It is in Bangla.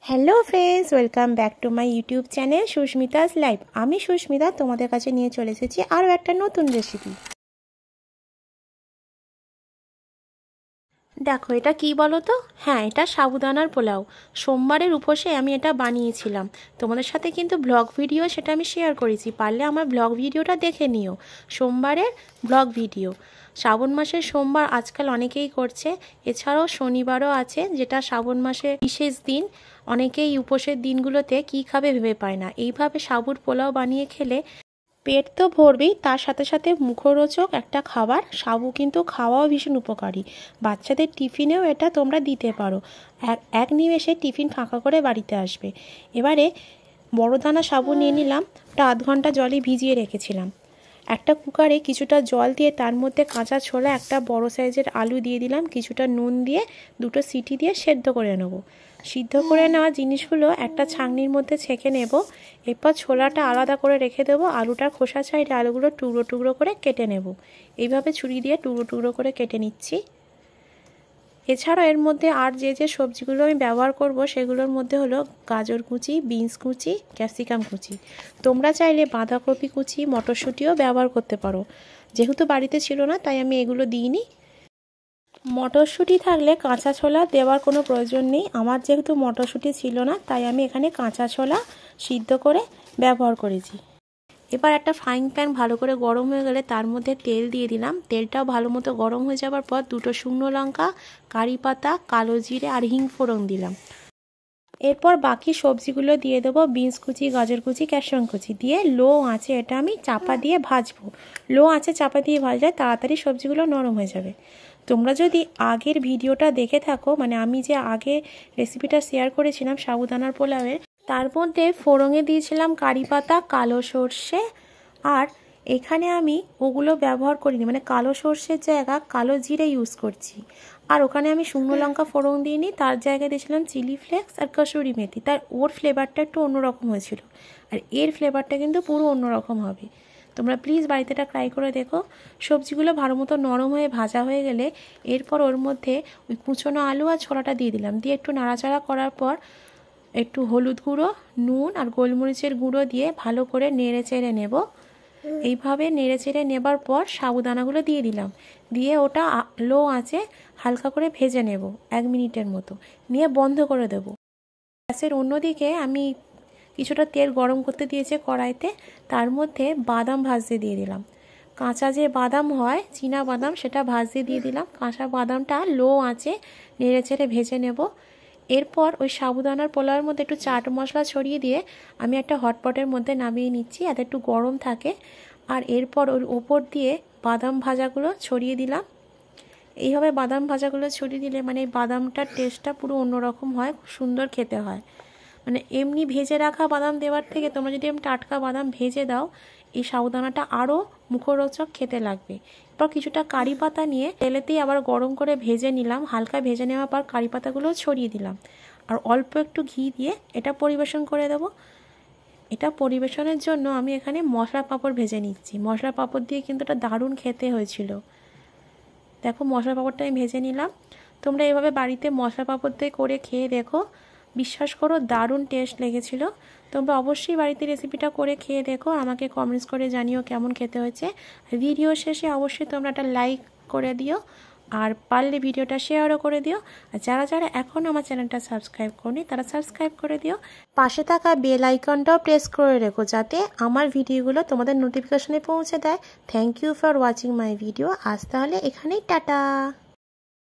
Hello friends, welcome back to my YouTube channel Susmita's life. আমি সুস্মিতা তোমাদের কাছে নিয়ে চলে এসেছি আরও একটা নতুন রেসিপি। দেখো এটা কি বলো তো? হ্যাঁ, এটা সাবুদানার পোলাও। সোমবারের উপোসে আমি এটা বানিয়েছিলাম। তোমাদের সাথে কিন্তু ব্লগ ভিডিও সেটা আমি শেয়ার করেছি, পারলে আমার ব্লগ ভিডিওটা দেখে নিও। সোমবারের ব্লগ ভিডিও। শ্রাবণ মাসের সোমবার আজকাল অনেকেই করছে, এছাড়াও শনিবারও আছে, যেটা শ্রাবণ মাসের বিশেষ দিন। অনেকেই উপোসের দিনগুলোতে কী খাবে ভেবে পায় না। এইভাবে সাবুর পোলাও বানিয়ে খেলে পেট তো ভরবেই, তার সাথে সাথে মুখরোচক একটা খাবার। সাবু কিন্তু খাওয়াও ভীষণ উপকারী। বাচ্চাদের টিফিনেও এটা তোমরা দিতে পারো। এক নিমেষে টিফিন ফাঁকা করে বাড়িতে আসবে। এবারে বড় দানা সাবু নিয়ে নিলাম, ওটা আধ ঘন্টা জলে ভিজিয়ে রেখেছিলাম। একটা কুকারে কিছুটা জল দিয়ে তার মধ্যে কাঁচা ছোলা, একটা বড় সাইজের আলু দিয়ে দিলাম, কিছুটা নুন দিয়ে দুটো সিটি দিয়ে সেদ্ধ করে নেব। সিদ্ধ করে নেওয়া জিনিসগুলো একটা ছাঁকনির মধ্যে ছেঁকে নেব। এরপর ছোলাটা আলাদা করে রেখে দেবো। আলুটার খোসা সাইডে আলুগুলো টুকরো টুকরো করে কেটে নেব। এইভাবে ছুরি দিয়ে টুকরো টুকরো করে কেটে নিচ্ছি। এছাড়া এর মধ্যে আর যে সবজিগুলো আমি ব্যবহার করব সেগুলোর মধ্যে হলো গাজর কুচি, বিনস কুচি, ক্যাপসিকাম কুচি। তোমরা চাইলে বাঁধাকপি কুচি, মটরশুঁটিও ব্যবহার করতে পারো। যেহেতু বাড়িতে ছিল না তাই আমি এগুলো দিইনি। মটরশুঁটি থাকলে কাঁচা ছোলা দেওয়ার কোনো প্রয়োজন নেই। আমার যেহেতু মটরশুঁটি ছিল না তাই আমি এখানে কাঁচা ছোলা সিদ্ধ করে ব্যবহার করেছি। এবার একটা ফ্রাইং প্যান ভালো করে গরম হয়ে গেলে তার মধ্যে তেল দিয়ে দিলাম। তেলটাও ভালো মতো গরম হয়ে যাওয়ার পর দুটো শুকনো লঙ্কা, কারি পাতা, কালো জিরে আর হিং ফোড়ন দিলাম। এরপর বাকি সবজিগুলো দিয়ে দেবো, বিনস কুচি, গাজর কুচি, ক্যাপসিকাম কুচি দিয়ে লো আঁচে এটা আমি চাপা দিয়ে ভাজবো। লো আঁচে চাপা দিয়ে ভাজলে তাড়াতাড়ি সবজিগুলো নরম হয়ে যাবে। তোমরা যদি আগের ভিডিওটা দেখে থাকো, মানে আমি যে আগে রেসিপিটা শেয়ার করেছিলাম সাবুদানার পোলাওয়ের, তার মধ্যে ফোড়নে দিয়েছিলাম কারি পাতা, কালো সর্ষে, আর এখানে আমি ওগুলো ব্যবহার করিনি, মানে কালো সর্ষের জায়গা কালো জিরে ইউজ করছি। আর ওখানে আমি শুকনো লঙ্কা ফোড়ন দিইনি, তার জায়গায় দিয়েছিলাম চিলি ফ্লেক্স আর কসুরি মেথি। তার ওর ফ্লেভারটা একটু অন্যরকম হয়েছিল, আর এর ফ্লেভারটা কিন্তু পুরো অন্যরকম হবে। তোমরা প্লিজ বাড়িতে এটা ট্রাই করে দেখো। সবজিগুলো ভালো মতো নরম হয়ে ভাজা হয়ে গেলে এরপর ওর মধ্যে ওই কুচনো আলু আর ছোলাটা দিয়ে দিলাম। দিয়ে একটু নাড়াচাড়া করার পর একটু হলুদ গুঁড়ো, নুন আর গোলমরিচের গুঁড়ো দিয়ে ভালো করে নেড়ে চেড়ে নেব। এইভাবে নেড়ে চেড়ে নেবার পর সাবুদানাগুলো দিয়ে দিলাম। দিয়ে ওটা লো আঁচে হালকা করে ভেজে নেব 1 মিনিটের মতো, নিয়ে বন্ধ করে দেব। গ্যাসের অন্যদিকে আমি কিছুটা তেল গরম করতে দিয়েছে কড়াইতে, তার মধ্যে বাদাম ভাজতে দিয়ে দিলাম। কাঁচা যে বাদাম হয়, চীনা বাদাম, সেটা ভাজতে দিয়ে দিলাম। কাঁচা বাদামটা লো আঁচে নেড়ে চেড়ে ভেজে নেব। এরপর ওই সাবুদানার পোলাওয়ের মধ্যে একটু চাট মশলা ছড়িয়ে দিয়ে আমি একটা হটপটের মধ্যে নামিয়ে নিচ্ছি, যাতে একটু গরম থাকে। আর এরপর ওর ওপর দিয়ে বাদাম ভাজাগুলো ছড়িয়ে দিলাম। এইভাবে বাদাম ভাজাগুলো ছড়িয়ে দিলে মানে এই বাদামটার টেস্টটা পুরো অন্যরকম হয়, খুব সুন্দর খেতে হয়। মানে এমনি ভেজে রাখা বাদাম দেওয়ার থেকে তোমরা যদি এমনি টাটকা বাদাম ভেজে দাও, এই সাবুদানাটা আরও মুখরোচক খেতে লাগবে। এরপর কিছুটা কারি পাতা নিয়ে তেলেতেই আবার গরম করে ভেজে নিলাম। হালকা ভেজে নেওয়ার পর কারি পাতাগুলোও ছড়িয়ে দিলাম, আর অল্প একটু ঘি দিয়ে এটা পরিবেশন করে দেব। এটা পরিবেশনের জন্য আমি এখানে মশলা পাঁপড় ভেজে নিচ্ছি। মশলা পাঁপড় দিয়ে কিন্তু এটা দারুণ খেতে হয়েছিল। দেখো মশলা পাঁপড়টা আমি ভেজে নিলাম। তোমরা এভাবে বাড়িতে মশলা পাঁপড় দিয়ে করে খেয়ে দেখো, বিশ্বাস করো দারুণ টেস্ট লেগেছিল। তোমরা অবশ্যই বাড়িতে রেসিপিটা করে খেয়ে দেখো, আমাকে কমেন্টস করে জানিও কেমন খেতে হয়েছে। ভিডিও শেষে অবশ্যই তোমরা একটা লাইক করে দিও, আর পারলে ভিডিওটা শেয়ারও করে দিও। আর যারা যারা এখনও আমার চ্যানেলটা সাবস্ক্রাইব করনি তারা সাবস্ক্রাইব করে দিও। পাশে থাকা বেল আইকনটাও প্রেস করে রেখো, যাতে আমার ভিডিওগুলো তোমাদের নোটিফিকেশনে পৌঁছে দেয়। Thank you for watching my video. আজ তাহলে এখানেই টাটা।